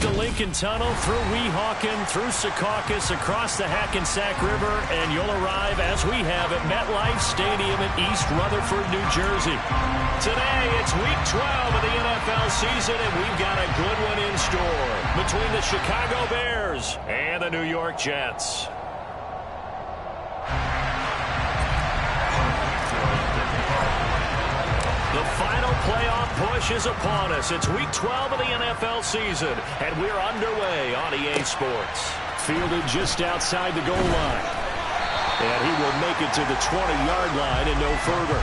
the Lincoln Tunnel, through Weehawken, through Secaucus, across the Hackensack River, and you'll arrive, as we have, at MetLife Stadium in East Rutherford, New Jersey. Today, it's Week 12 of the NFL season, and we've got a good one in store between the Chicago Bears and the New York Jets. The final playoff push is upon us. It's Week 12 of the NFL season, and we're underway on EA Sports. Fielded just outside the goal line. And he will make it to the 20-yard line and no further.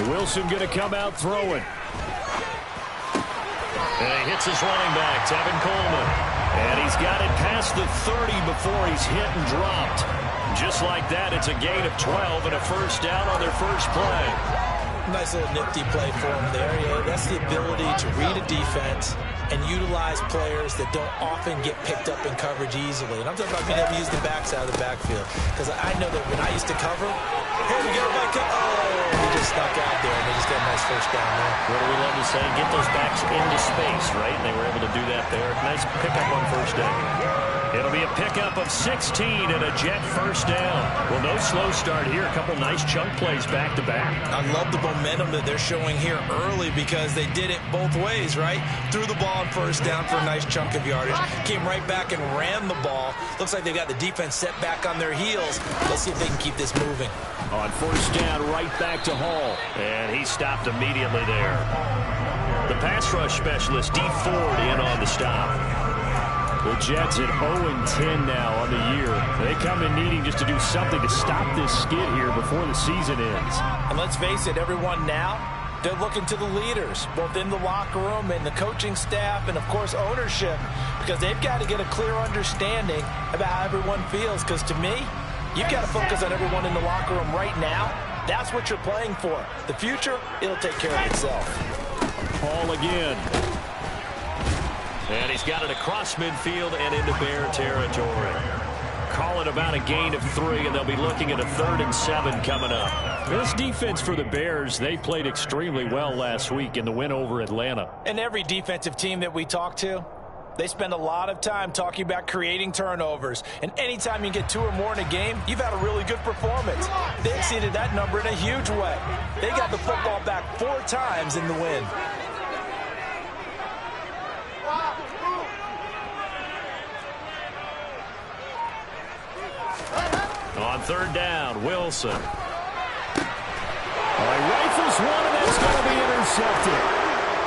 Wilson going to come out throwing. And he hits his running back, Tevin Coleman. And he's got it past the 30 before he's hit and dropped. Just like that, it's a gain of 12 and a first down on their first play. Nice little nifty play for him there. Yeah, that's the ability to read a defense and utilize players that don't often get picked up in coverage easily. And I'm talking about being able to use the backside of the backfield. Because I know that when I used to cover, hey, we got a back up. Oh, he just snuck out there, and they just got a nice first down there. What do we love to say? Get those backs into space, right? And they were able to do that there. Nice pickup on first down. It'll be a pickup of 16 and a Jet first down. Well, no slow start here. A couple nice chunk plays back-to-back. I love the momentum that they're showing here early because they did it both ways, right? Threw the ball on first down for a nice chunk of yardage. Came right back and ran the ball. Looks like they've got the defense set back on their heels. Let's see if they can keep this moving. On first down, right back to Hall. And he stopped immediately there. The pass rush specialist, D. Ford, in on the stop. The Jets at 0-10 now on the year. They come in needing just to do something to stop this skid here before the season ends. And let's face it, everyone now, they're looking to the leaders, both in the locker room and the coaching staff and, of course, ownership, because they've got to get a clear understanding about how everyone feels. Because to me, you've got to focus on everyone in the locker room right now. That's what you're playing for. The future, it'll take care of itself. Hall again. And he's got it across midfield and into Bear territory. Call it about a gain of 3, and they'll be looking at a 3rd and 7 coming up. This defense for the Bears, they played extremely well last week in the win over Atlanta. And every defensive team that we talk to, they spend a lot of time talking about creating turnovers. And anytime you get 2 or more in a game, you've had a really good performance. They exceeded that number in a huge way. They got the football back 4 times in the win. On 3rd down, Wilson. Rifles one, and that's going to be intercepted.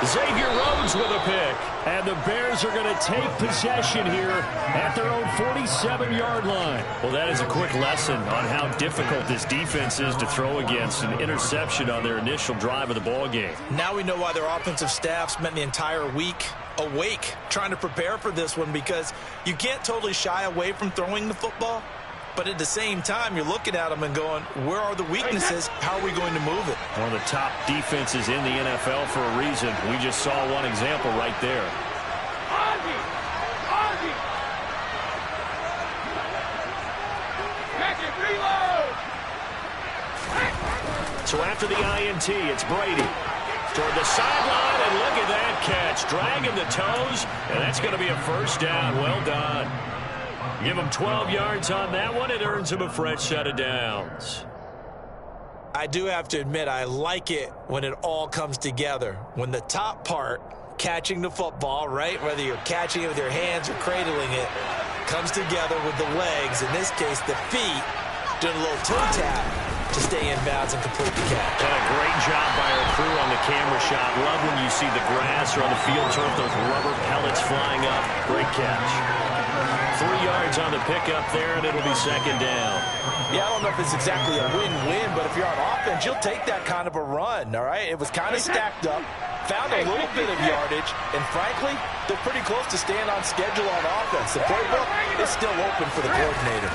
Xavier Rhodes with a pick. And the Bears are going to take possession here at their own 47-yard line. Well, that is a quick lesson on how difficult this defense is to throw against. An interception on their initial drive of the ball game. Now we know why their offensive staff spent the entire week awake trying to prepare for this one, because you can't totally shy away from throwing the football. But at the same time, you're looking at them and going, where are the weaknesses? How are we going to move it? One of the top defenses in the NFL for a reason. We just saw one example right there. So after the INT, it's Brady. Toward the sideline, and look at that catch. Dragging the toes, and that's going to be a first down. Well done. Give him 12 yards on that one. It earns him a fresh set of downs. I do have to admit, I like it when it all comes together. When the top part, catching the football, right, whether you're catching it with your hands or cradling it, comes together with the legs, in this case the feet, doing a little toe tap to stay in bounds and complete the catch. And a great job by our crew on the camera shot. Love when you see the grass or on the field turf, those rubber pellets flying up. Great catch. 3 yards on the pickup there, and it'll be 2nd down. Yeah, I don't know if it's exactly a win-win, but if you're on offense, you'll take that kind of a run, all right? It was kind of stacked up, found a little bit of yardage, and frankly, they're pretty close to staying on schedule on offense. The playbook is still open for the coordinator.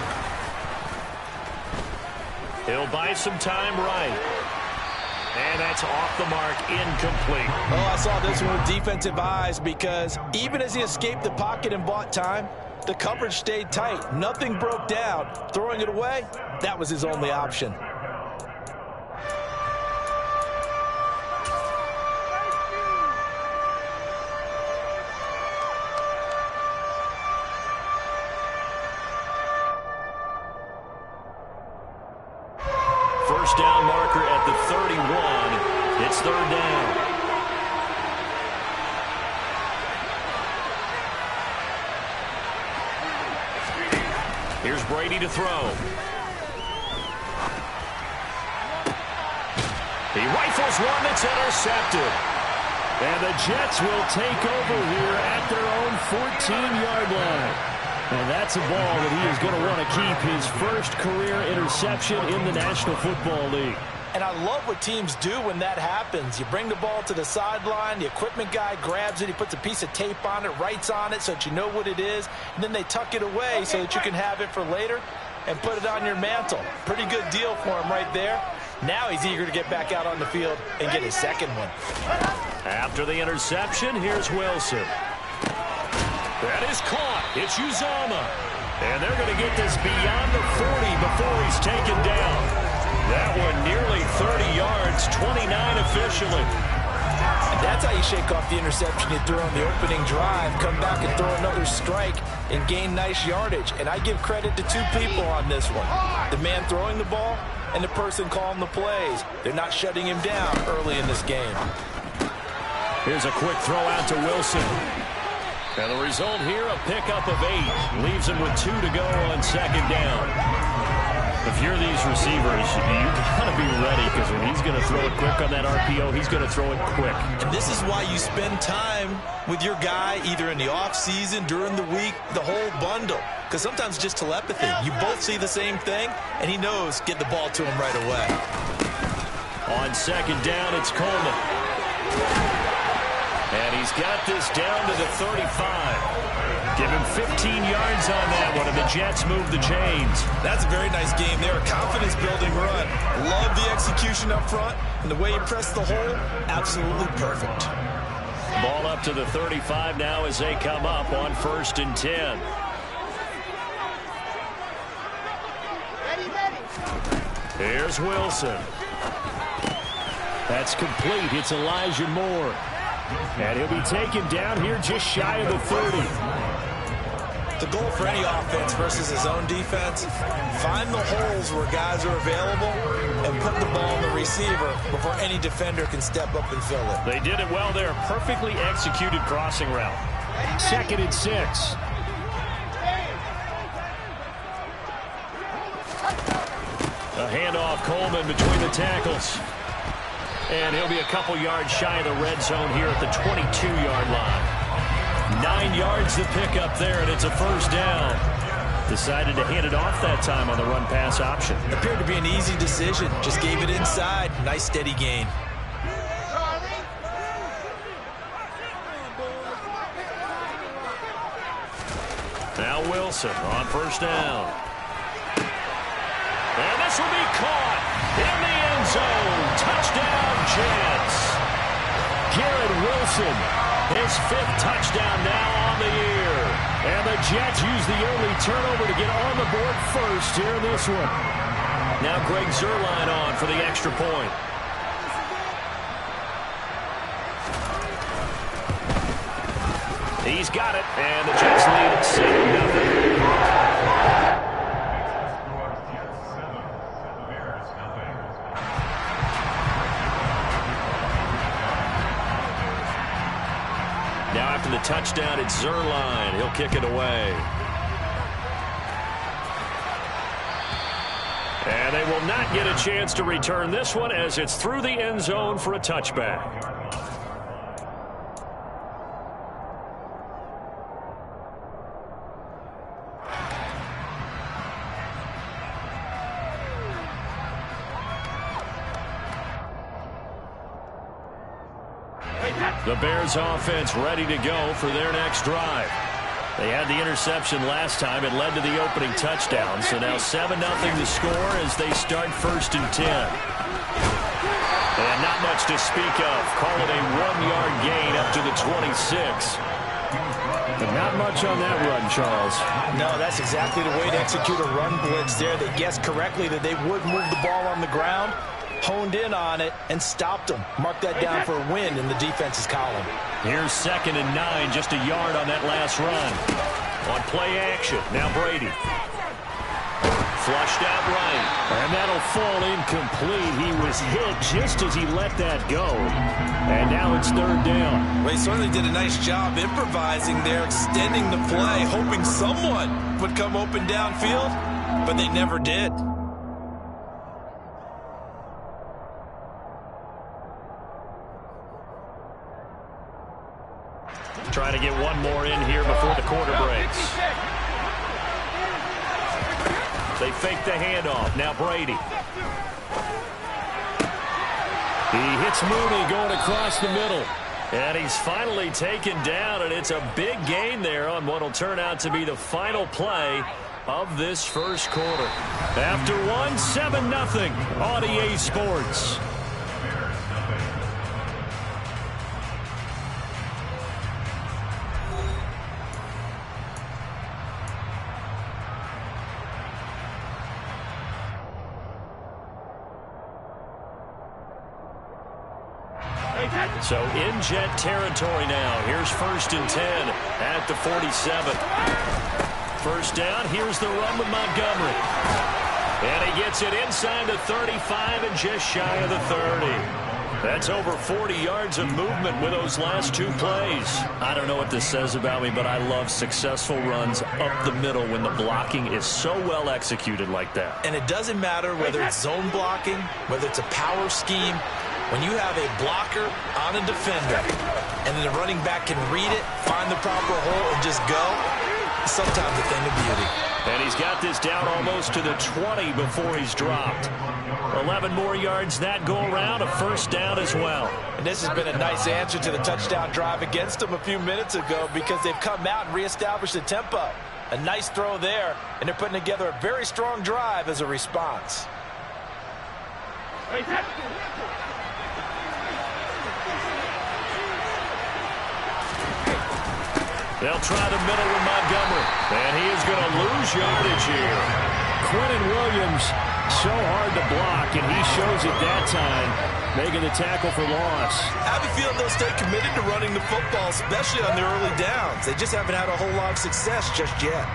He'll buy some time right. And that's off the mark, incomplete. Oh, I saw this one with defensive eyes because even as he escaped the pocket and bought time, the coverage stayed tight. Nothing broke down. Throwing it away, that was his only option. First down marker at the 31. It's third down. Here's Brady to throw. He rifles one that's intercepted. And the Jets will take over here at their own 14-yard line. And that's a ball that he is going to want to keep, his first career interception in the National Football League. And I love what teams do when that happens. You bring the ball to the sideline, the equipment guy grabs it, he puts a piece of tape on it, writes on it so that you know what it is, and then they tuck it away so that you can have it for later and put it on your mantle. Pretty good deal for him right there. Now he's eager to get back out on the field and get his second one. After the interception, here's Wilson. That is caught. It's Uzomah. And they're going to get this beyond the 40 before he's taken down. That one nearly 30 yards, 29 officially. And that's how you shake off the interception you threw on the opening drive. Come back and throw another strike and gain nice yardage. And I give credit to two people on this one. The man throwing the ball and the person calling the plays. They're not shutting him down early in this game. Here's a quick throw out to Wilson. And the result here, a pickup of 8. Leaves him with 2 to go on second down. If you're these receivers, you got to be ready because when he's going to throw it quick on that RPO, he's going to throw it quick. And this is why you spend time with your guy either in the offseason, during the week, the whole bundle. Because sometimes just telepathy. You both see the same thing, and he knows get the ball to him right away. On second down, it's Coleman. And he's got this down to the 35. Give him 15 yards on that one, and the Jets move the chains. That's a very nice game there. A confidence-building run. Love the execution up front, and the way he pressed the hole, absolutely perfect. Ball up to the 35 now as they come up on 1st and 10. Here's Wilson. That's complete. It's Elijah Moore. And he'll be taken down here just shy of the 30. The goal for any offense versus his own defense, find the holes where guys are available and put the ball on the receiver before any defender can step up and fill it. They did it well there. Perfectly executed crossing route. 2nd and 6. A handoff, Coleman between the tackles. And he'll be a couple yards shy of the red zone here at the 22-yard line. 9 yards to pick up there, and it's a first down. Decided to hand it off that time on the run-pass option. Appeared to be an easy decision. Just gave it inside. Nice steady gain. Now Wilson on first down. And this will be caught in the end zone. Touchdown, Jets. Garrett Wilson, his 5th touchdown now on the year. And the Jets use the early turnover to get on the board first here in this one. Now Greg Zuerlein on for the extra point. He's got it, and the Jets lead at 7-0. Now after the touchdown, it's Zuerlein. He'll kick it away. And they will not get a chance to return this one as it's through the end zone for a touchback. The Bears offense ready to go for their next drive. They had the interception last time. It led to the opening touchdown. So now 7-0 to score as they start 1st and 10. And not much to speak of. Call it a 1-yard gain up to the 26. But not much on that run, Charles. No, that's exactly the way to execute a run blitz there. They guessed correctly that they would move the ball on the ground, honed in on it, and stopped them. Mark that down for a win in the defense's column. Here's 2nd and 9, just a yard on that last run. On play action, now Brady. Flushed out right, and that'll fall incomplete. He was hit just as he let that go, and now it's 3rd down. Well, he certainly did a nice job improvising there, extending the play, hoping someone would come open downfield, but they never did. Trying to get one more in here before the quarter breaks. They fake the handoff. Now Brady. He hits Mooney going across the middle. And he's finally taken down, and it's a big gain there on what will turn out to be the final play of this first quarter. After 7-0 on EA Sports. So in Jet territory now. Here's 1st and 10 at the 47. First down. Here's the run with Montgomery. And he gets it inside the 35 and just shy of the 30. That's over 40 yards of movement with those last 2 plays. I don't know what this says about me, but I love successful runs up the middle when the blocking is so well executed like that. And it doesn't matter whether it's zone blocking, whether it's a power scheme. When you have a blocker on a defender and then the running back can read it, find the proper hole, and just go, it's sometimes a thing of beauty. And he's got this down almost to the 20 before he's dropped. 11 more yards that go around, a 1st down as well. And this has been a nice answer to the touchdown drive against them a few minutes ago because they've come out and reestablished the tempo. A nice throw there, and they're putting together a very strong drive as a response. They'll try the middle with Montgomery. And he is going to lose yardage here. Quentin Williams, so hard to block, and he shows it that time, making the tackle for loss. I have a feeling they'll stay committed to running the football, especially on their early downs. They just haven't had a whole lot of success just yet.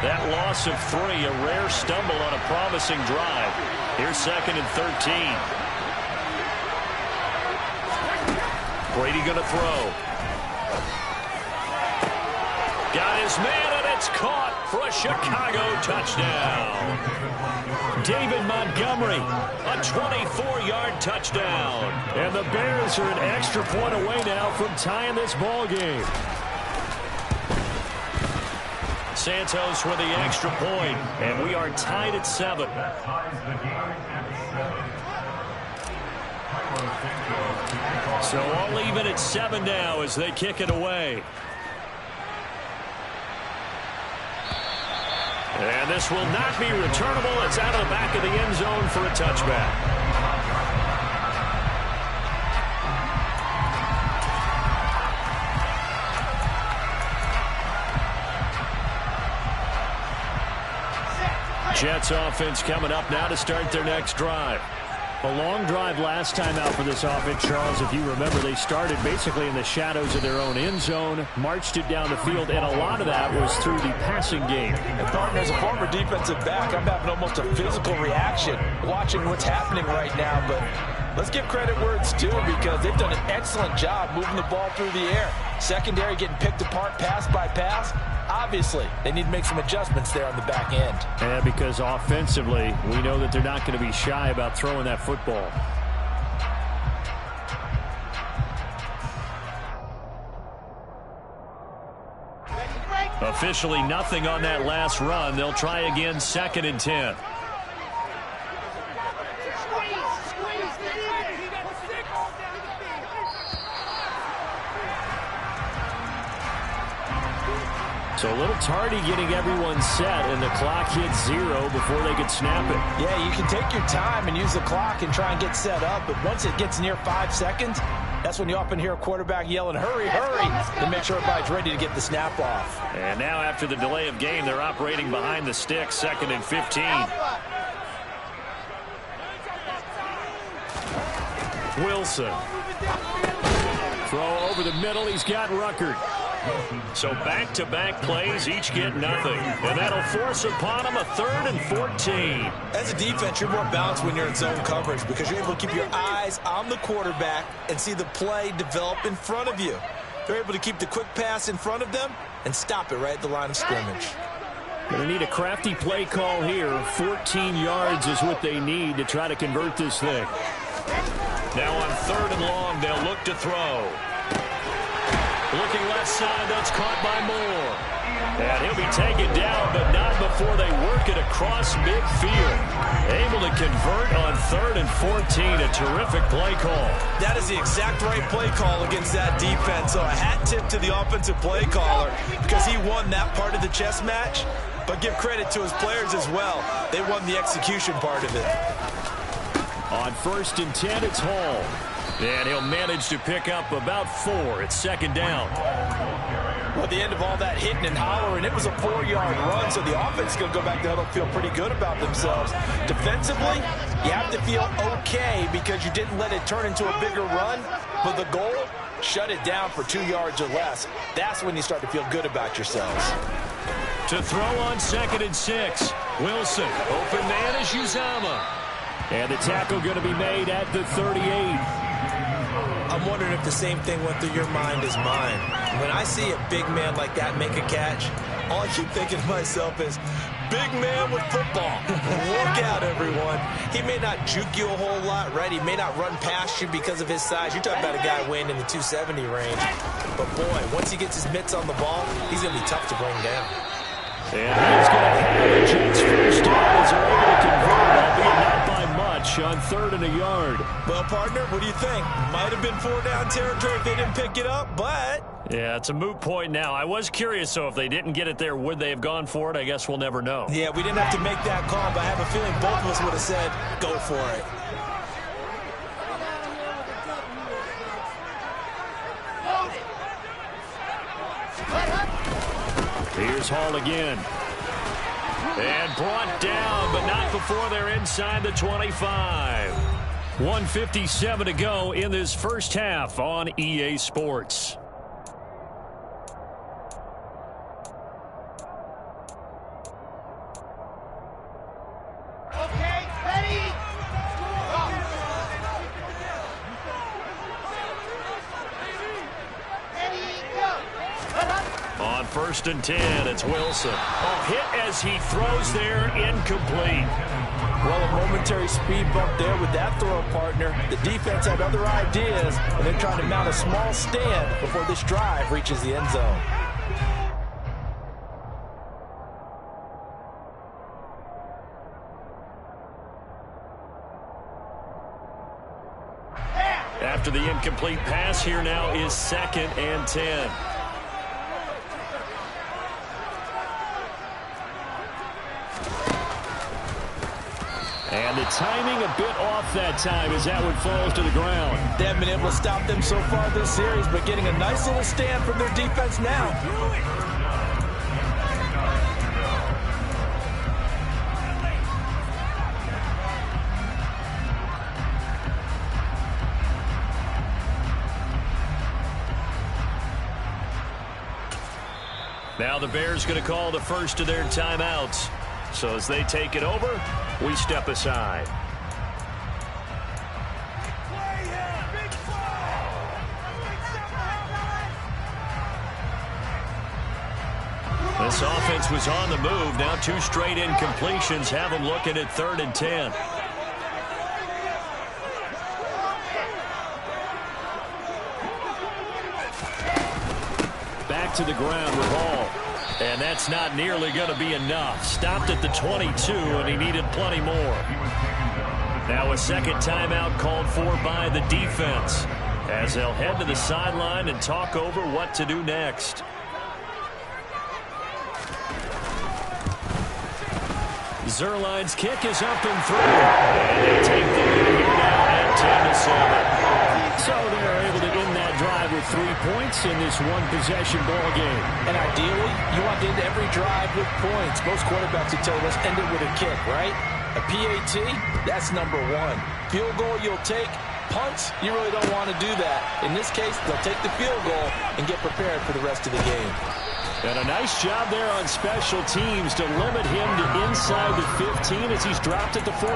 That loss of 3, a rare stumble on a promising drive. Here's 2nd and 13. Brady going to throw. Got his man, and it's caught for a Chicago touchdown. David Montgomery, a 24-yard touchdown. And the Bears are an extra point away now from tying this ball game. Santos with the extra point, and we are tied at 7. So all even at 7 now as they kick it away. And this will not be returnable. It's out of the back of the end zone for a touchback. Jets offense coming up now to start their next drive. A long drive last time out for this offense, Charles. If you remember, they started basically in the shadows of their own end zone, marched it down the field, and a lot of that was through the passing game. And Thornton, as a former defensive back, I'm having almost a physical reaction watching what's happening right now. But let's give credit where it's due because they've done an excellent job moving the ball through the air. Secondary getting picked apart pass by pass. Obviously, they need to make some adjustments there on the back end. And because offensively, we know that they're not going to be shy about throwing that football. Officially nothing on that last run. They'll try again, 2nd and 10. So a little tardy getting everyone set, and the clock hits 0 before they could snap it. Yeah, you can take your time and use the clock and try and get set up, but once it gets near 5 seconds, that's when you often hear a quarterback yelling, hurry, hurry, to make sure everybody's ready to get the snap off. And now after the delay of game, they're operating behind the sticks, 2nd and 15. Wilson. Throw over the middle. He's got Ruckert. So back-to-back plays, each get nothing. And that'll force upon him a 3rd and 14. As a defense, you're more balanced when you're in zone coverage because you're able to keep your eyes on the quarterback and see the play develop in front of you. They're able to keep the quick pass in front of them and stop it right at the line of scrimmage. Going to need a crafty play call here. 14 yards is what they need to try to convert this thing. Now on 3rd and long, they'll look to throw. Looking left side, that's caught by Moore. And he'll be taken down, but not before they work it across midfield. Able to convert on 3rd and 14. A terrific play call. That is the exact right play call against that defense. So a hat tip to the offensive play caller because he won that part of the chess match. But give credit to his players as well. They won the execution part of it. On 1st and 10, it's Hall. And he'll manage to pick up about 4. It's 2nd down. Well, at the end of all that hitting and hollering, it was a 4-yard run, so the offense is going to go back to huddle and feel pretty good about themselves. Defensively, you have to feel okay because you didn't let it turn into a bigger run, but the goal, shut it down for 2 yards or less. That's when you start to feel good about yourselves. To throw on 2nd and 6. Wilson, open man is Uzomah. And the tackle going to be made at the 38. I'm wondering if the same thing went through your mind as mine. When I see a big man like that make a catch, all I keep thinking to myself is, big man with football. Look out, everyone. He may not juke you a whole lot, right? He may not run past you because of his size. You're talking about a guy weighing in the 270 range. But, boy, once he gets his mitts on the ball, he's going to be tough to bring down. And he's going to have the Jets first down as they're able to convert, albeit not by much, on 3rd and a yard. Well, partner, what do you think? Might have been 4-down territory if they didn't pick it up, but... Yeah, it's a moot point now. I was curious, so if they didn't get it there, would they have gone for it? I guess we'll never know. Yeah, we didn't have to make that call, but I have a feeling both of us would have said, go for it. Here's Hall again. And brought down, but not before they're inside the 25. 1:57 to go in this first half on EA Sports. Okay, ready? On 1st and 10, it's Wilson. A hit as he throws there, incomplete. Well, a momentary speed bump there with that throw, partner. The defense had other ideas, and they're trying to mount a small stand before this drive reaches the end zone. After the incomplete pass, here now is 2nd and 10. And the timing a bit off that time as that one falls to the ground. They haven't been able to stop them so far this series, but getting a nice little stand from their defense now. Now the Bears going to call the first of their timeouts. So as they take it over, we step aside. This offense was on the move. Now 2 straight incompletions have them looking at 3rd and 10. Back to the ground with Hall. And that's not nearly going to be enough. Stopped at the 22, and he needed plenty more. Now a second timeout called for by the defense as they'll head to the sideline and talk over what to do next. Zerline's kick is up and through. And they take the lead here now at 10-7. So they're able to end that drive with 3 points in this one-possession ball game. And ideally, you want to end every drive with points. Most quarterbacks would tell you, let's end it with a kick, right? A PAT, that's number one. Field goal you'll take. Punts, you really don't want to do that. In this case, they'll take the field goal and get prepared for the rest of the game. And a nice job there on special teams to limit him to inside the 15 as he's dropped at the 14.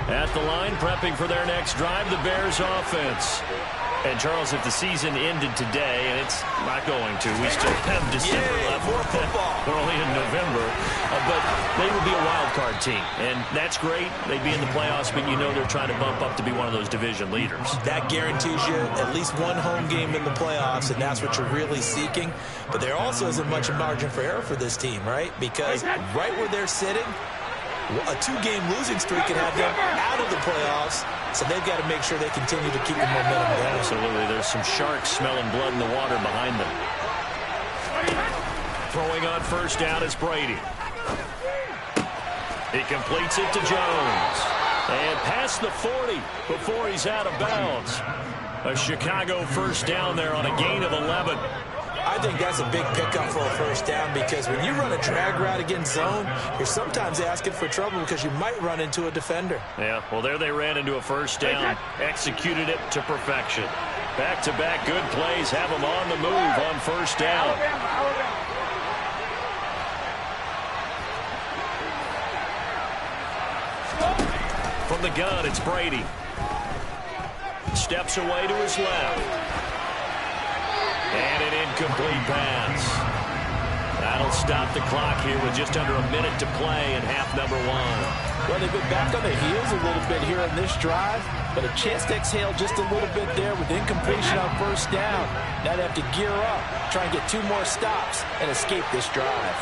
At the line, prepping for their next drive, the Bears offense. And, Charles, if the season ended today, and it's not going to, we still have December left. More football. We're only in November. But they would be a wild card team. And that's great. They'd be in the playoffs, but you know they're trying to bump up to be one of those division leaders. That guarantees you at least one home game in the playoffs, and that's what you're really seeking. But there also isn't much margin for error for this team, right? Because right where they're sitting, a 2-game losing streak could have them out of the playoffs, so they've got to make sure they continue to keep the momentum going. Absolutely. There's some sharks smelling blood in the water behind them. Throwing on first down is Brady. He completes it to Jones. And past the 40 before he's out of bounds. A Chicago first down there on a gain of 11. I think that's a big pickup for a first down because when you run a drag route against zone, you're sometimes asking for trouble because you might run into a defender. Yeah, well, there they ran into a first down, executed it to perfection. Back-to-back good plays have them on the move on first down. From the gun, it's Brady. Steps away to his left. And an incomplete pass. That'll stop the clock here with just under a minute to play in half number one. Well, they've been back on their heels a little bit here in this drive, but a chance to exhale just a little bit there with incompletion on first down. Now they have to gear up, try and get 2 more stops, and escape this drive.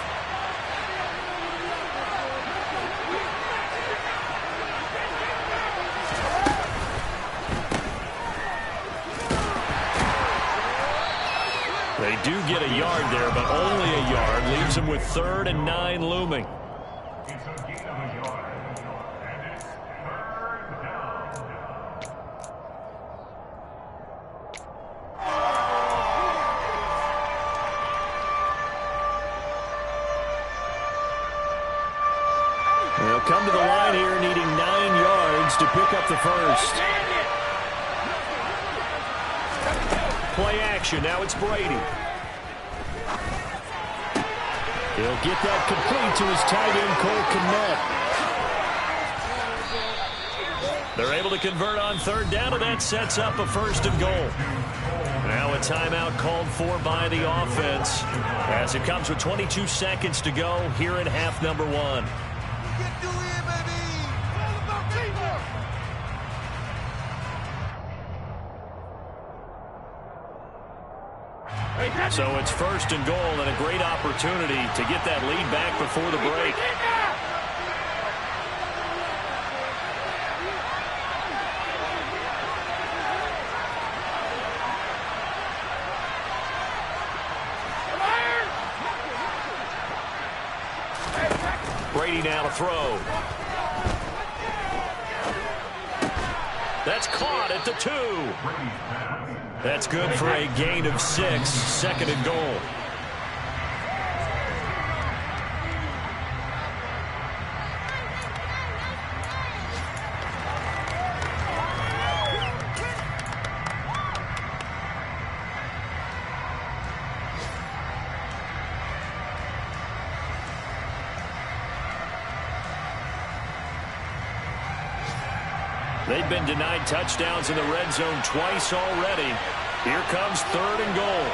They do get a yard there, but only a yard. Leaves them with 3rd and 9 looming. They'll come to the line here needing 9 yards to pick up the first. Play action. Now it's Brady. He'll get that complete to his tight end, Cole Kmet. They're able to convert on 3rd down, and that sets up a 1st and goal. Now a timeout called for by the offense as it comes with 22 seconds to go here in half number one. So it's 1st and goal and a great opportunity to get that lead back before the break. Brady now to throw. That's caught at the 2. That's good for a gain of 6, 2nd and goal. They've been denied touchdowns in the red zone twice already. Here comes 3rd and goal.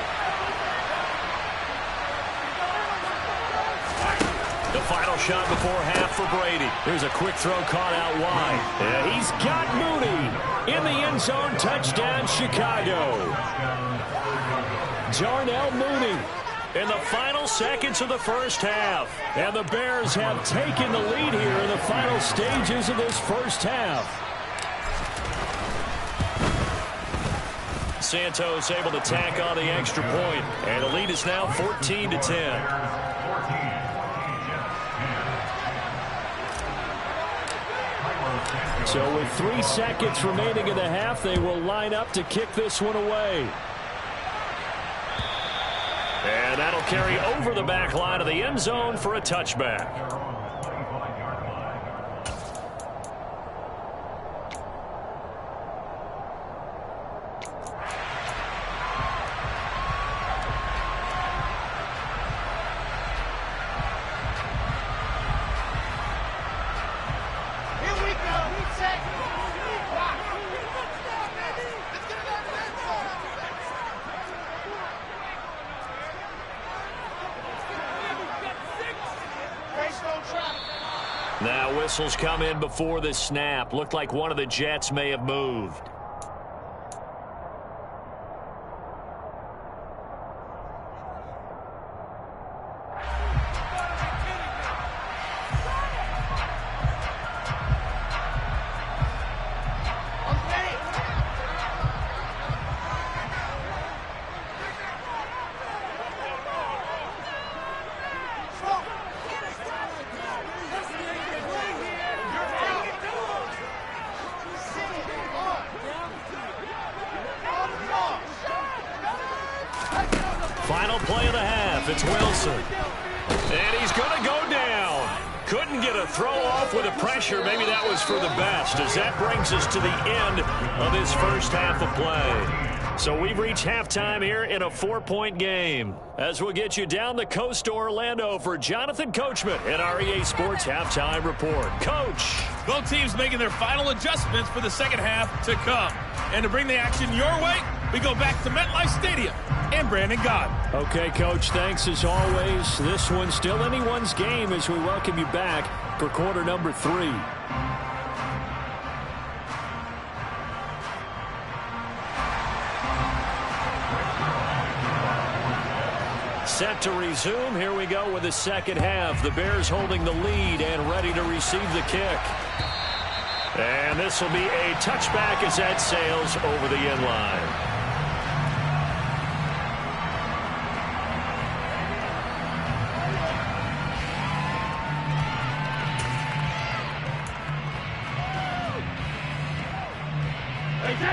The final shot before half for Brady. Here's a quick throw caught out wide. And he's got Mooney in the end zone. Touchdown, Chicago. Darnell Mooney in the final seconds of the first half. And the Bears have taken the lead here in the final stages of this first half. Santos able to tack on the extra point, and the lead is now 14-10. So with 3 seconds remaining in the half, they will line up to kick this one away. And that'll carry over the back line of the end zone for a touchback. Now whistles come in before the snap. Looked like one of the Jets may have moved. Final play of the half. It's Wilson. And he's going to go down. Couldn't get a throw off with the pressure. Maybe that was for the best, as that brings us to the end of this first half of play. So we've reached halftime here in a 4-point game. As we'll get you down the coast to Orlando for Jonathan Coachman in our EA Sports Halftime Report. Coach. Both teams making their final adjustments for the second half to come. And to bring the action your way, we go back to MetLife Stadium and Brandon Gott. Okay, Coach, thanks as always. This one's still anyone's game as we welcome you back for quarter number 3. Set to resume. Here we go with the second half. The Bears holding the lead and ready to receive the kick. And this will be a touchback as that sails over the end line.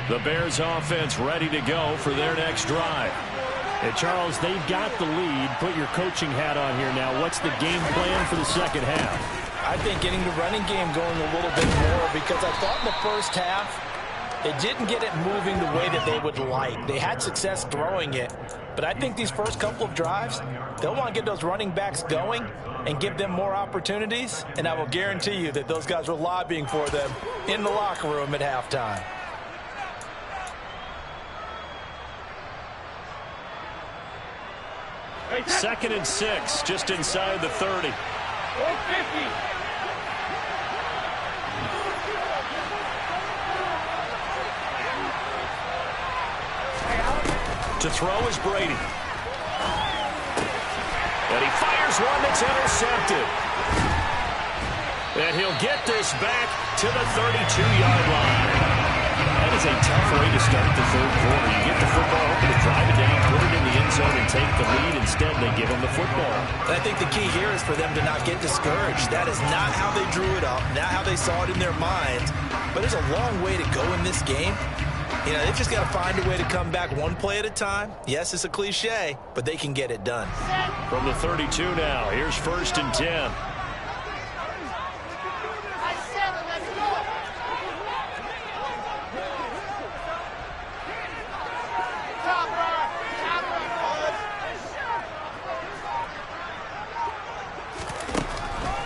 The Bears offense ready to go for their next drive. And Charles, they've got the lead. Put your coaching hat on here now. What's the game plan for the second half? I think getting the running game going a little bit more, because I thought in the first half they didn't get it moving the way that they would like. They had success throwing it, but I think these first couple of drives, they'll want to get those running backs going and give them more opportunities, and I will guarantee you that those guys were lobbying for them in the locker room at halftime. Second and 6, just inside the 30. To throw is Brady. And he fires one that's intercepted. And he'll get this back to the 32-yard line. That is a tough way to start the third quarter. You get the football, hoping to drive it down, put it in the end zone, and take the lead. Instead, they give them the football. I think the key here is for them to not get discouraged. That is not how they drew it up, not how they saw it in their minds. But there's a long way to go in this game. You know, they've just got to find a way to come back one play at a time. Yes, it's a cliche, but they can get it done. From the 32 now, here's 1st and 10.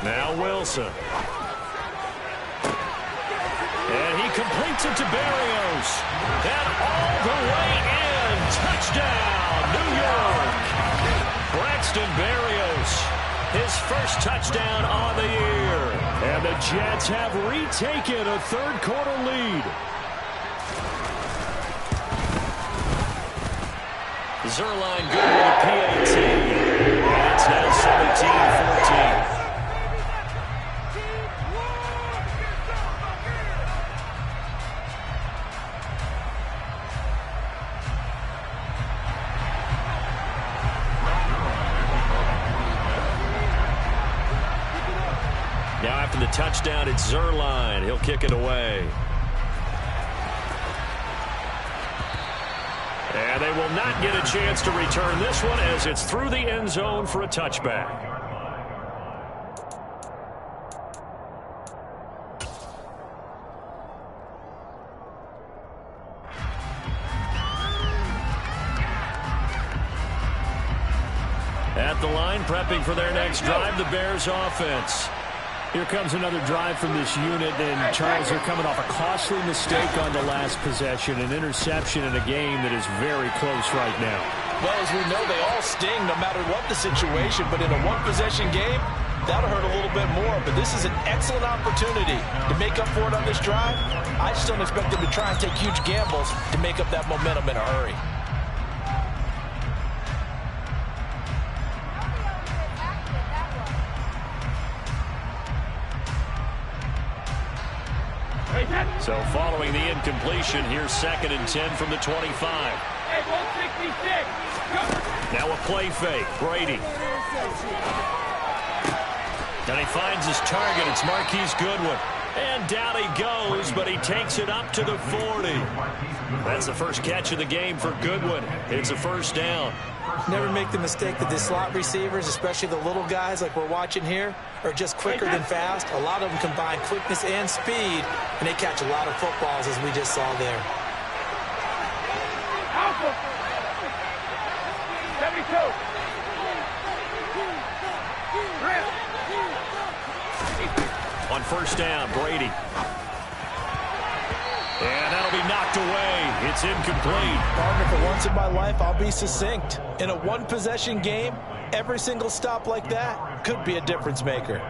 Now Wilson. And he completes it to Berrios. And all the way in. Touchdown, New York. Braxton Berrios, his first touchdown on the year. And the Jets have retaken a third quarter lead. Zerline good with a PAT. 17-14. Now after the touchdown, it's Zerline. He'll kick it away. And they will not get a chance to return this one as it's through the end zone for a touchback. At the line, prepping for their next drive, the Bears offense. Here comes another drive from this unit, and Charles, they're coming off a costly mistake on the last possession, an interception in a game that is very close right now. Well, as we know, they all sting no matter what the situation, but in a one-possession game, that'll hurt a little bit more. But this is an excellent opportunity to make up for it on this drive. I just don't expect them to try and take huge gambles to make up that momentum in a hurry. So following the incompletion, here's 2nd and 10 from the 25. Now a play fake. Brady. And he finds his target. It's Marquise Goodwin. And down he goes, but he takes it up to the 40. That's the first catch of the game for Goodwin. It's a first down. Never make the mistake that the slot receivers, especially the little guys like we're watching here, are just quicker than fast. A lot of them combine quickness and speed, and they catch a lot of footballs, as we just saw there. 72. On first down, Brady. And that'll be knocked away. It's incomplete. Partner, for once in my life, I'll be succinct. In a one-possession game, every single stop like that could be a difference maker.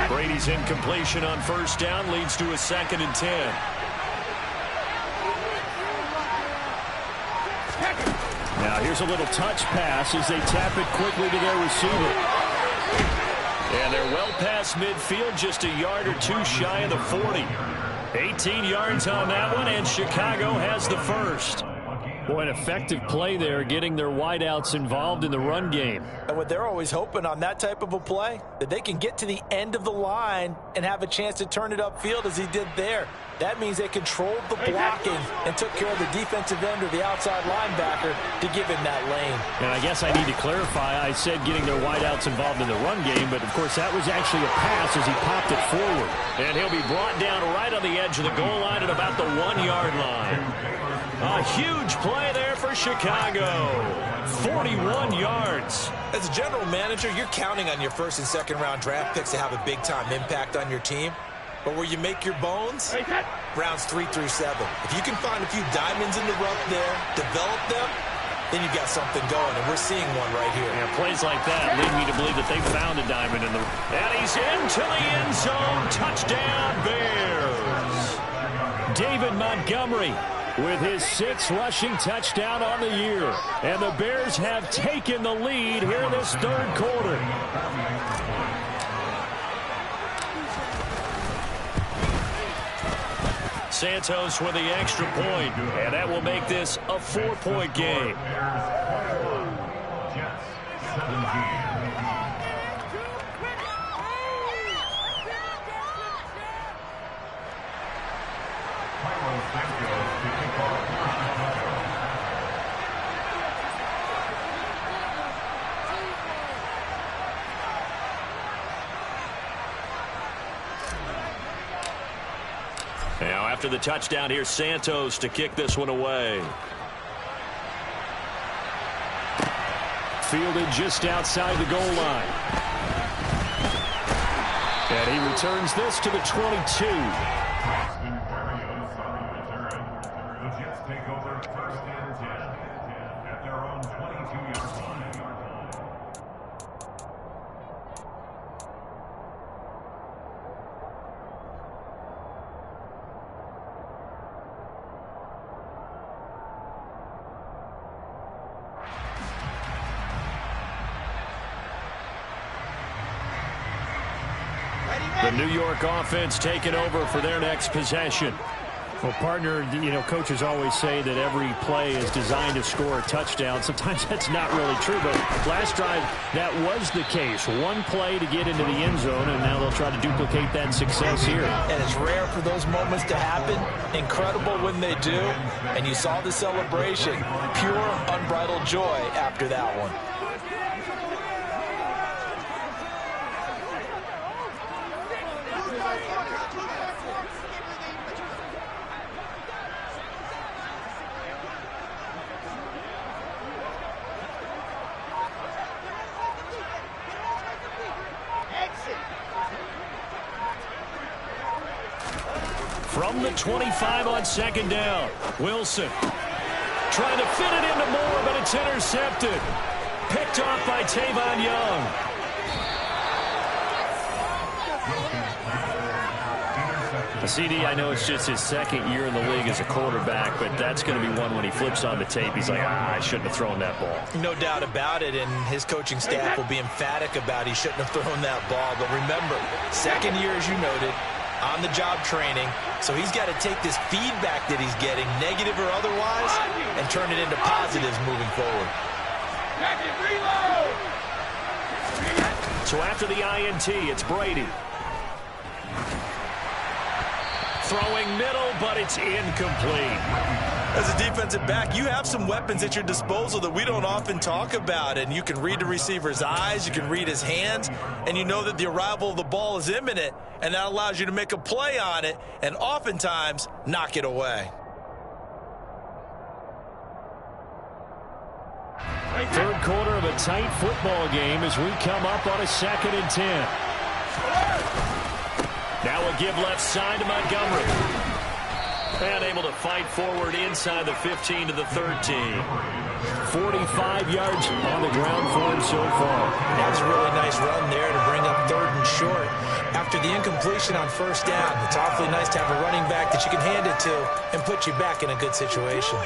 Brady's incompletion on first down leads to a 2nd and 10. Now here's a little touch pass as they tap it quickly to their receiver. And they're well past midfield, just a yard or two shy of the 40. 18 yards on that one, and Chicago has the first. Boy, an effective play there, getting their wideouts involved in the run game. And what they're always hoping on that type of a play, that they can get to the end of the line and have a chance to turn it upfield as he did there. That means they controlled the blocking and took care of the defensive end or the outside linebacker to give him that lane. And I guess I need to clarify, I said getting their wideouts involved in the run game, but of course that was actually a pass as he popped it forward. And he'll be brought down right on the edge of the goal line at about the 1-yard line. A huge play there for Chicago. 41 yards. As a general manager, you're counting on your first and second round draft picks to have a big-time impact on your team. But where you make your bones, rounds 3 through 7. If you can find a few diamonds in the rough there, develop them, then you've got something going, and we're seeing one right here. Yeah, plays like that lead me to believe that they found a diamond in the... And he's into the end zone. Touchdown, Bears. David Montgomery with his 6th rushing touchdown on the year. And the Bears have taken the lead here in this third quarter. Santos with the extra point, and that will make this a 4-point game. Now, after the touchdown, here's Santos to kick this one away. Fielded just outside the goal line. And he returns this to the 22. The New York offense taking over for their next possession. Well, partner, coaches always say that every play is designed to score a touchdown. Sometimes that's not really true, but last drive, that was the case. One play to get into the end zone, and now they'll try to duplicate that success here. And it's rare for those moments to happen. Incredible when they do. And you saw the celebration. Pure, unbridled joy after that one. From the 25 on second down, Wilson trying to fit it into Moore, but it's intercepted. Picked off by Tavon Young. CD, I know it's just his second year in the league as a quarterback, but that's going to be one when he flips on the tape. He's like, I shouldn't have thrown that ball. No doubt about it, and his coaching staff will be emphatic about he shouldn't have thrown that ball. But remember, second year, as you noted, on-the-job training, so he's got to take this feedback that he's getting, negative or otherwise, and turn it into positives moving forward. So after the INT, it's Brady. Throwing middle, but it's incomplete. As a defensive back, you have some weapons at your disposal that we don't often talk about, and you can read the receiver's eyes, you can read his hands, and you know that the arrival of the ball is imminent, and that allows you to make a play on it and oftentimes knock it away. Third quarter of a tight football game as we come up on a 2nd and 10. Now a give left side to Montgomery. And able to fight forward inside the 15 to the 13. 45 yards on the ground for him so far. That was a really nice run there to bring up 3rd and short. After the incompletion on 1st down, it's awfully nice to have a running back that you can hand it to and put you back in a good situation.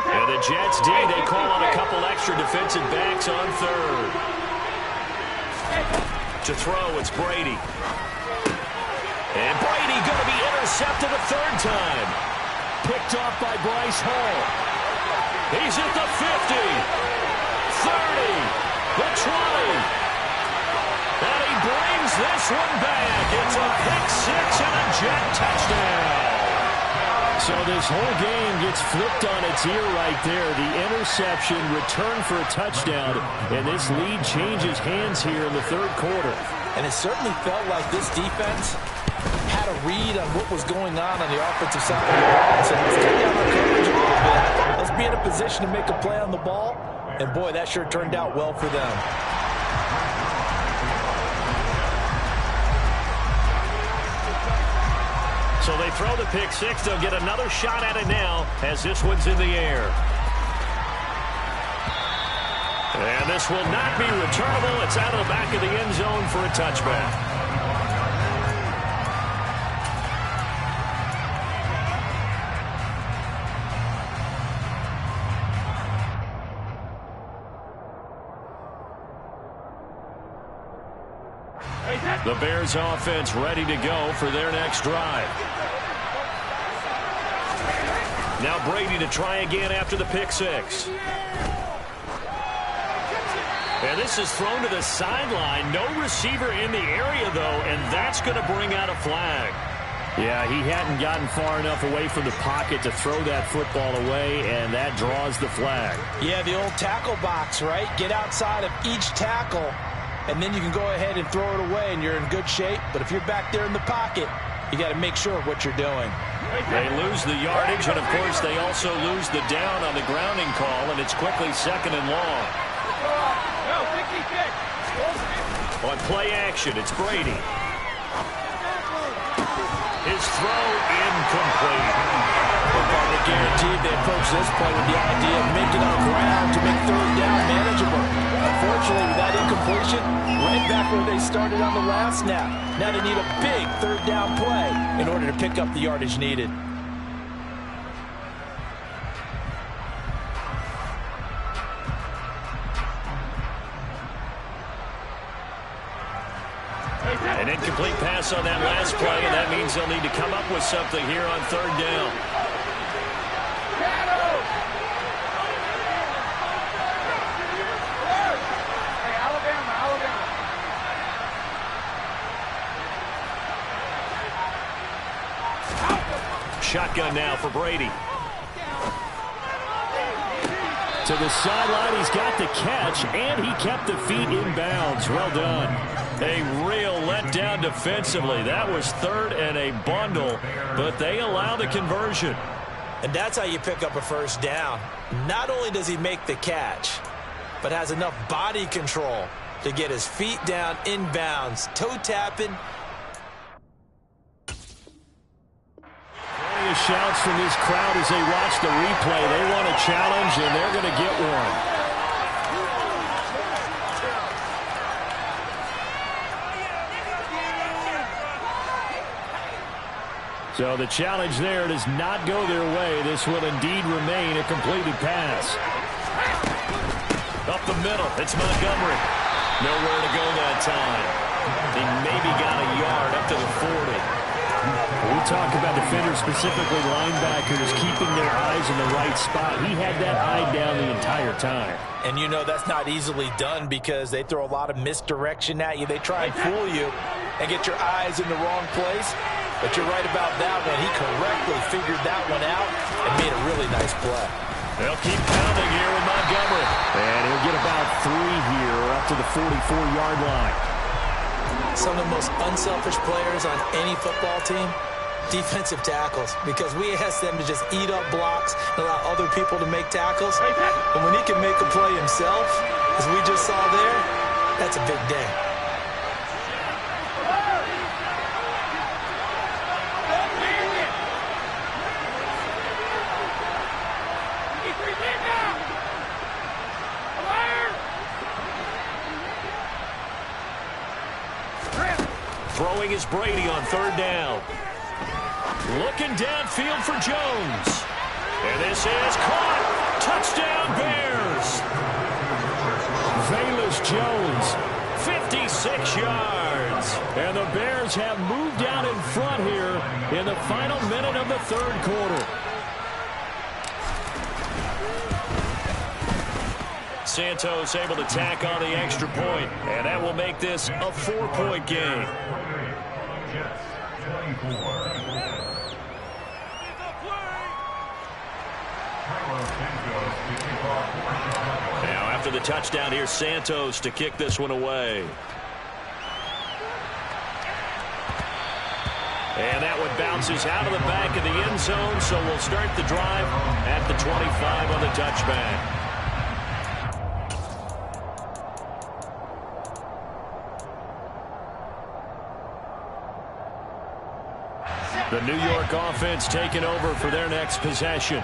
And the Jets D, they call on a couple extra defensive backs on 3rd. To throw, it's Brady. And Brady going to be intercepted a 3rd time. Picked off by Bryce Hall. He's at the 50, 30, the 20. And he brings this one back. It's a pick 6 and a Jet touchdown. So this whole game gets flipped on its ear right there. The interception, return for a touchdown, and this lead changes hands here in the 3rd quarter. And it certainly felt like this defense had a read on what was going on the offensive side of the ball. So let's take down our coverage a little bit. Let's be in a position to make a play on the ball. And boy, that sure turned out well for them. So they throw the pick 6. They'll get another shot at it now as this one's in the air. And this will not be returnable. It's out of the back of the end zone for a touchback. The Bears offense ready to go for their next drive. Now Brady to try again after the pick 6. And this is thrown to the sideline. No receiver in the area, though, and that's going to bring out a flag. Yeah, he hadn't gotten far enough away from the pocket to throw that football away, and that draws the flag. Yeah, the old tackle box, right? Get outside of each tackle, and then you can go ahead and throw it away, and you're in good shape. But if you're back there in the pocket, you got to make sure of what you're doing. They lose the yardage, and, of course, they also lose the down on the grounding call, and it's quickly 2nd and long. On play action, it's Brady. His throw incomplete. Well, guaranteed they approach this play with the idea of making up ground to make 3rd down manageable. Unfortunately, with that incompletion, right back where they started on the last snap. Now they need a big 3rd down play in order to pick up the yardage needed. An incomplete pass on that last play, and that means they'll need to come up with something here on third down. Shotgun now for Brady. To the sideline, he's got the catch, and he kept the feet in bounds. Well done. A real letdown defensively. That was third and a bundle, but they allow the conversion. And that's how you pick up a first down. Not only does he make the catch, but has enough body control to get his feet down in bounds, toe tapping. Shouts from this crowd as they watch the replay. They want a challenge, and they're going to get one. So the challenge there does not go their way. This will indeed remain a completed pass. Up the middle, it's Montgomery. Nowhere to go that time. He maybe got a yard up to the 40. We talk about defenders, specifically linebackers, keeping their eyes in the right spot. He had that eye down the entire time. And you know that's not easily done because they throw a lot of misdirection at you. They try and fool you and get your eyes in the wrong place. But you're right about that one. He correctly figured that one out and made a really nice play. They'll keep pounding here with Montgomery. And he'll get about 3 here up to the 44-yard line. Some of the most unselfish players on any football team, defensive tackles, because we ask them to just eat up blocks and allow other people to make tackles. And when he can make a play himself, as we just saw there, that's a big day. Throwing is Brady on third down. Looking downfield for Jones. And this is caught. Touchdown, Bears. Velus Jones, 56 yards. And the Bears have moved out in front here in the final minute of the third quarter. Santos able to tack on the extra point, and that will make this a 4-point game. Now after the touchdown, here's Santos to kick this one away. And that one bounces out of the back of the end zone, so we'll start the drive at the 25 on the touchback. The New York offense taking over for their next possession.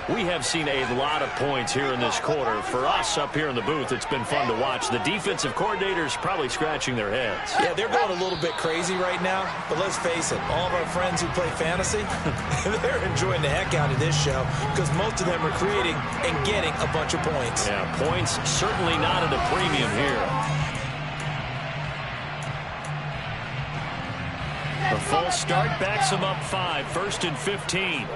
We have seen a lot of points here in this quarter. For us up here in the booth, it's been fun to watch. The defensive coordinators probably scratching their heads. Yeah, they're going a little bit crazy right now. But let's face it, all of our friends who play fantasy, they're enjoying the heck out of this show because most of them are creating and getting a bunch of points. Yeah, points certainly not at a premium here. The full start backs them up 5, 1st and 15.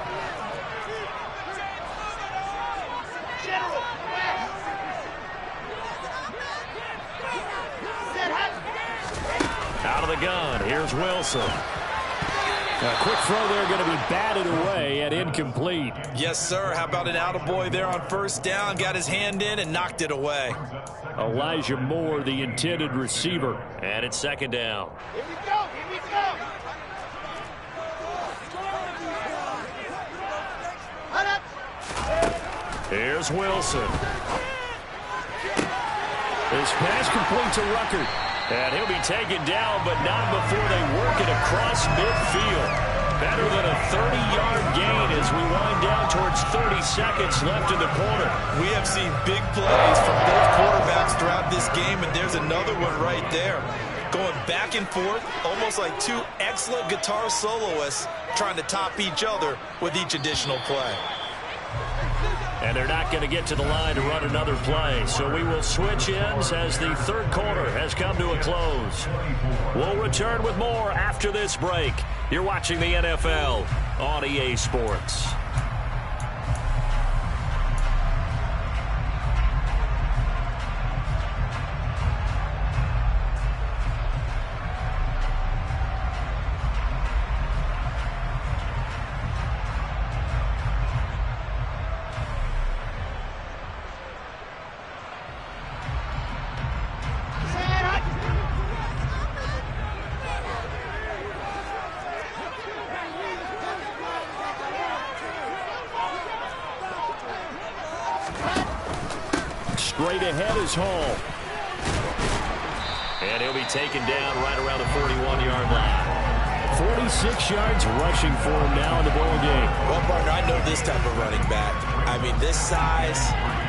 Out of the gun, here's Wilson. A quick throw there going to be batted away and incomplete. Yes, sir. How about an attaboy there on first down? Got his hand in and knocked it away. Elijah Moore, the intended receiver. And it's second down. Here we go. Here we go. Here's Wilson. This pass complete to Ruckert. And he'll be taken down, but not before they work it across midfield. Better than a 30-yard gain as we wind down towards 30 seconds left in the quarter. We have seen big plays from both quarterbacks throughout this game, and there's another one right there. Going back and forth, almost like two excellent guitar soloists trying to top each other with each additional play. And they're not going to get to the line to run another play. So we will switch ends as the third quarter has come to a close. We'll return with more after this break. You're watching the NFL on EA Sports. Straight ahead is Hall. And he'll be taken down right around the 41-yard line. 46 yards rushing for him now in the ball game. Well, partner, I know this type of running back. I mean, this size,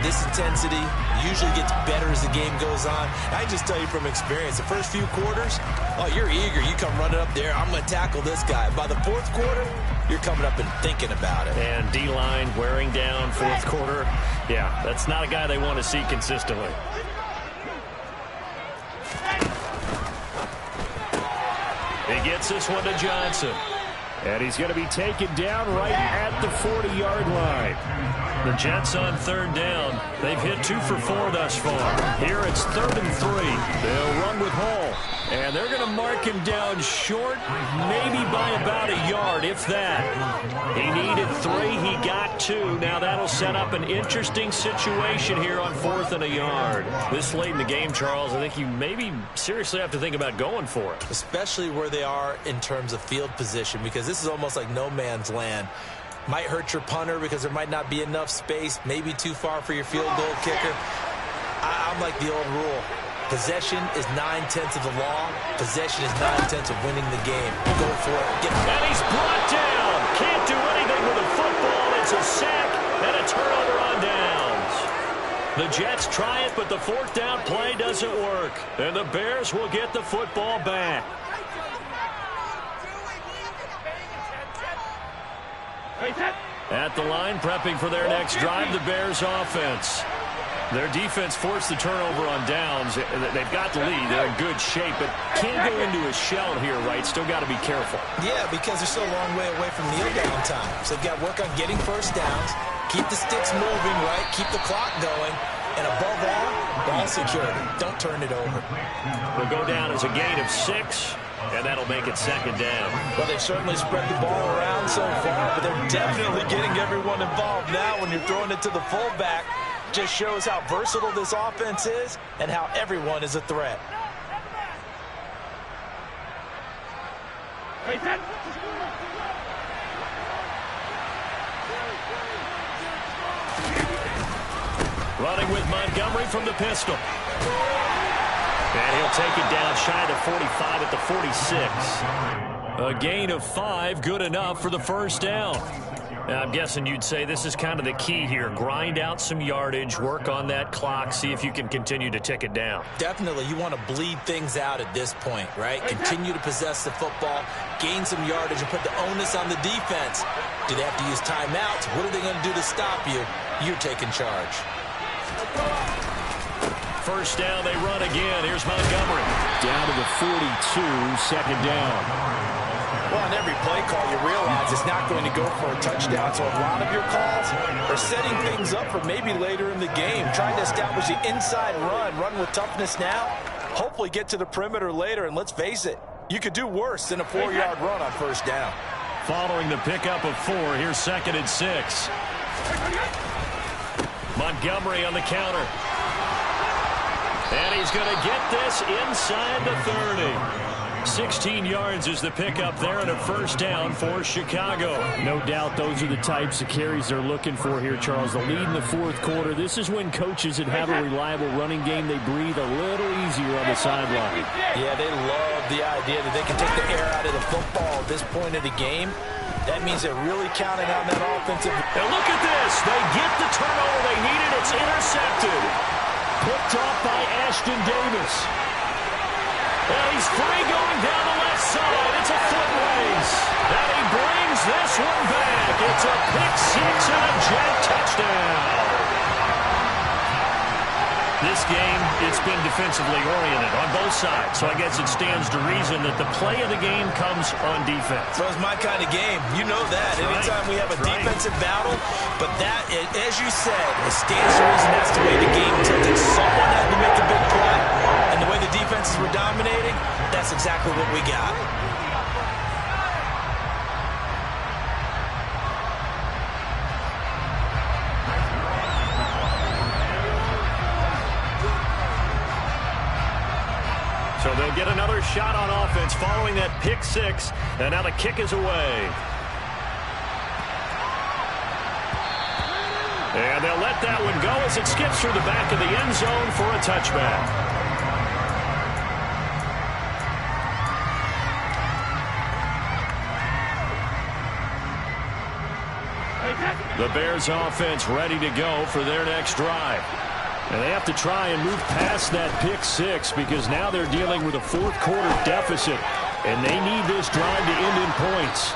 this intensity usually gets better as the game goes on. I can just tell you from experience, the first few quarters, oh, you're eager. You come running up there, I'm going to tackle this guy. By the fourth quarter, you're coming up and thinking about it. And D-line wearing down fourth quarter. Yeah, that's not a guy they want to see consistently. He gets this one to Johnson. And he's going to be taken down right at the 40-yard line. The Jets on third down. They've hit 2 for 4 thus far. Here it's 3rd and 3. They'll run with Hall. And they're going to mark him down short, maybe by about a yard, if that. He needed 3. He got 2. Now that'll set up an interesting situation here on 4th and a yard. This late in the game, Charles, I think you maybe seriously have to think about going for it. Especially where they are in terms of field position, because this is almost like no man's land. Might hurt your punter because there might not be enough space, maybe too far for your field goal kicker. I'm like the old rule. Possession is 9/10 of the law. Possession is 9/10 of winning the game. Go for it. And he's brought down. Can't do anything with a football. It's a sack and a turnover on downs. The Jets try it, but the 4th down play doesn't work. And the Bears will get the football back. At the line, prepping for their next drive, the Bears offense. Their defense forced the turnover on downs. They've got the lead. They're in good shape, but can't go into a shell here, right? Still got to be careful. Yeah, because they're still a long way away from kneel down time. So they've got to work on getting first downs, keep the sticks moving, right? Keep the clock going. And above all, ball security. Don't turn it over. Will go down as a gain of 6. And that'll make it 2nd down. Well, they've certainly spread the ball around so far, but they're definitely getting everyone involved now when you're throwing it to the fullback. Just shows how versatile this offense is and how everyone is a threat. Running with Montgomery from the pistol. And he'll take it down shy of the 45 at the 46. A gain of 5, good enough for the first down. Now, I'm guessing you'd say this is kind of the key here. Grind out some yardage, work on that clock, see if you can continue to tick it down. Definitely, you want to bleed things out at this point, right? Continue to possess the football, gain some yardage, and put the onus on the defense. Do they have to use timeouts? What are they going to do to stop you? You're taking charge. First down, they run again. Here's Montgomery. Down to the 42, 2nd down. Well, on every play call, you realize it's not going to go for a touchdown. So a lot of your calls are setting things up for maybe later in the game, trying to establish the inside run with toughness now, hopefully get to the perimeter later. And let's face it, you could do worse than a 4-yard run on first down. Following the pickup of 4, here's 2nd and 6. Montgomery on the counter. And he's going to get this inside the 30. 16 yards is the pickup there and a first down for Chicago. No doubt those are the types of carries they're looking for here, Charles. The lead in the 4th quarter. This is when coaches that have a reliable running game, they breathe a little easier on the sideline. Yeah, they love the idea that they can take the air out of the football at this point of the game. That means they're really counting on that offensive. And look at this. They get the turnover they needed. It's intercepted. Picked off by Ashton Davis. And he's free going down the left side. It's a foot race. And he brings this one back. It's a pick 6 and a Jet This game, it's been defensively oriented on both sides. So I guess it stands to reason that the play of the game comes on defense. Well, it's my kind of game. You know that. Anytime we have a defensive battle. But that, as you said, it stands to reason that's the way the game tilted. Someone had to make a big play. And the way the defenses were dominating, that's exactly what we got. So they'll get another shot on offense following that pick six. And now the kick is away. And they'll let that one go as it skips through the back of the end zone for a touchback. The Bears offense ready to go for their next drive. And they have to try and move past that pick six because now they're dealing with a fourth quarter deficit. And they need this drive to end in points.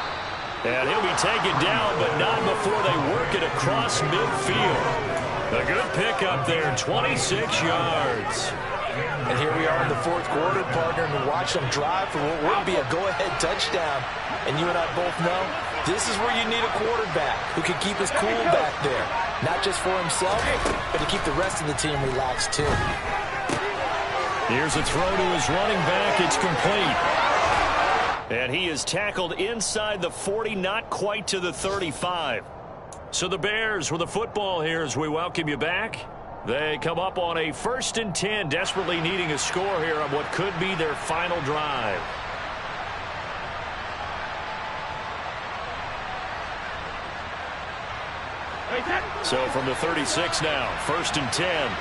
And he'll be taken down, but not before they work it across midfield. A good pickup there, 26 yards. And here we are in the fourth quarter, partner, and watch them drive for what would be a go-ahead touchdown. And you and I both know this is where you need a quarterback who can keep his cool back there. Not just for himself, but to keep the rest of the team relaxed too. Here's a throw to his running back. It's complete. And he is tackled inside the 40, not quite to the 35. So the Bears with the football here as we welcome you back. They come up on a 1st and 10, desperately needing a score here on what could be their final drive. So from the 36 now, 1st and 10.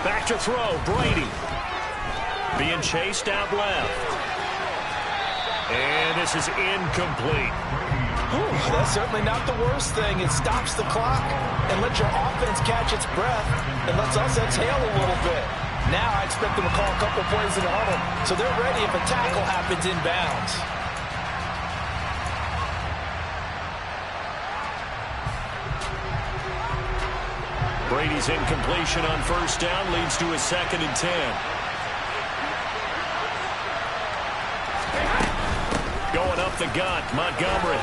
Back to throw, Brady. Being chased out left. And this is incomplete. That's certainly not the worst thing. It stops the clock and lets your offense catch its breath and lets us exhale a little bit. Now I expect them to call a couple plays in the huddle so they're ready if a tackle happens inbounds. Brady's incompletion on 1st down leads to a 2nd and 10. Going up the gut, Montgomery.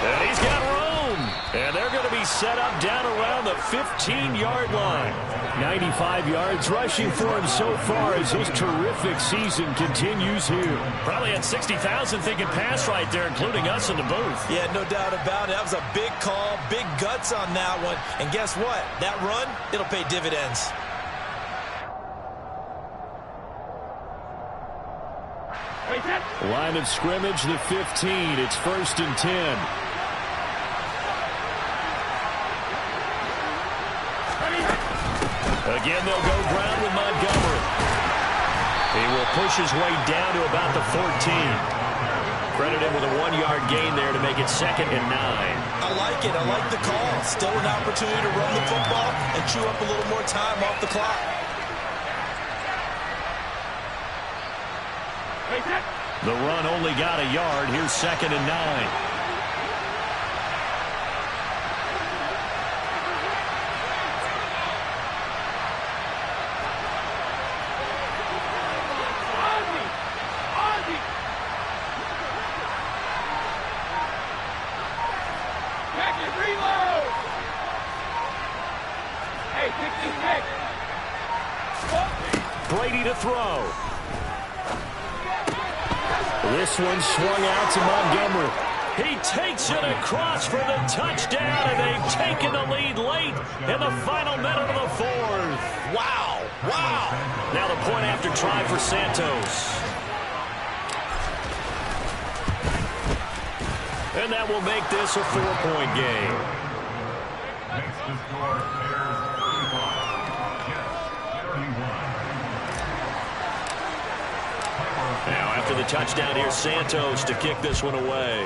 And he's got room. And they're going to be set up down around the 15-yard line. 95 yards rushing for him so far as his terrific season continues here. Probably had 60,000 thinking pass right there, including us in the booth. Yeah, no doubt about it. That was a big call, big guts on that one. And guess what? That run, it'll pay dividends. Line of scrimmage, the 15. It's 1st and 10. Again, they'll go ground with Montgomery. He will push his way down to about the 14. Credit him with a 1-yard gain there to make it 2nd and 9. I like it. I like the call. Still an opportunity to run the football and chew up a little more time off the clock. The run only got a yard. Here's 2nd and 9. Brady to throw. This one swung out to Montgomery. He takes it across for the touchdown, and they've taken the lead late in the final minute of the 4th. Wow. Wow. Now the point after try for Santos. And that will make this a 4-point game. Now after the touchdown, here's Santos to kick this one away.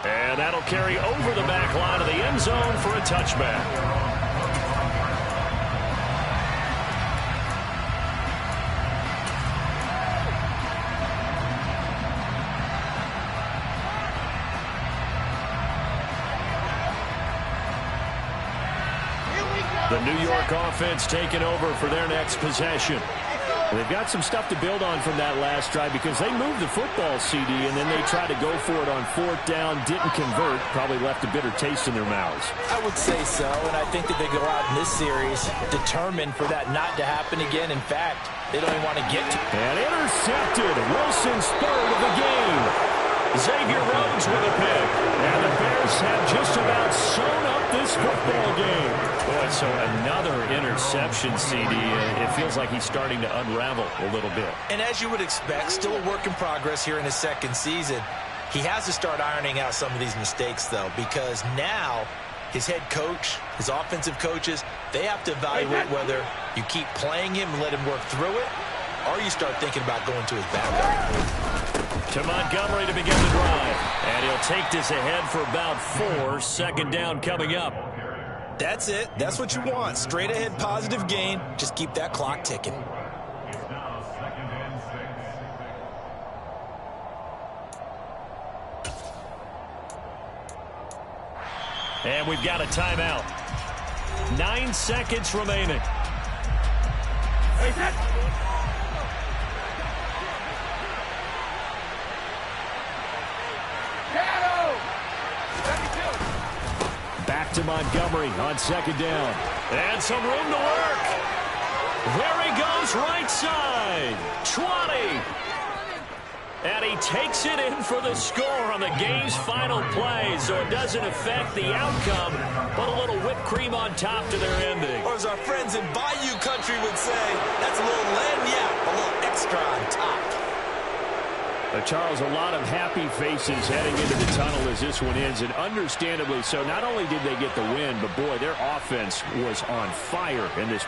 And that'll carry over the back line of the end zone for a touchback. New York offense taking over for their next possession. They've got some stuff to build on from that last drive because they moved the football, CD, and then they tried to go for it on 4th down, didn't convert, probably left a bitter taste in their mouths. I would say so, and I think that they go out in this series determined for that not to happen again. In fact, they don't even want to get to it. And intercepted. Wilson's third of the game. Xavier Rhodes with a pick. And the Bears have just about sewn up this football game. Boy, so another interception, CD. It feels like he's starting to unravel a little bit. And as you would expect, still a work in progress here in his second season. He has to start ironing out some of these mistakes, though, because now his head coach, his offensive coaches, they have to evaluate whether you keep playing him and let him work through it, or you start thinking about going to his backup. To Montgomery to begin the drive. And he'll take this ahead for about 4. Second down coming up. That's it. That's what you want. Straight ahead positive gain. Just keep that clock ticking. And we've got a timeout. 9 seconds remaining. Back to Montgomery on second down. And some room to work. There he goes, right side. 20. And he takes it in for the score on the game's final play, so it doesn't affect the outcome, but a little whipped cream on top to their ending. Or as our friends in Bayou Country would say, that's a little lagniappe, a little extra on top. Charles, a lot of happy faces heading into the tunnel as this one ends, and understandably so. Not only did they get the win, but boy, their offense was on fire in this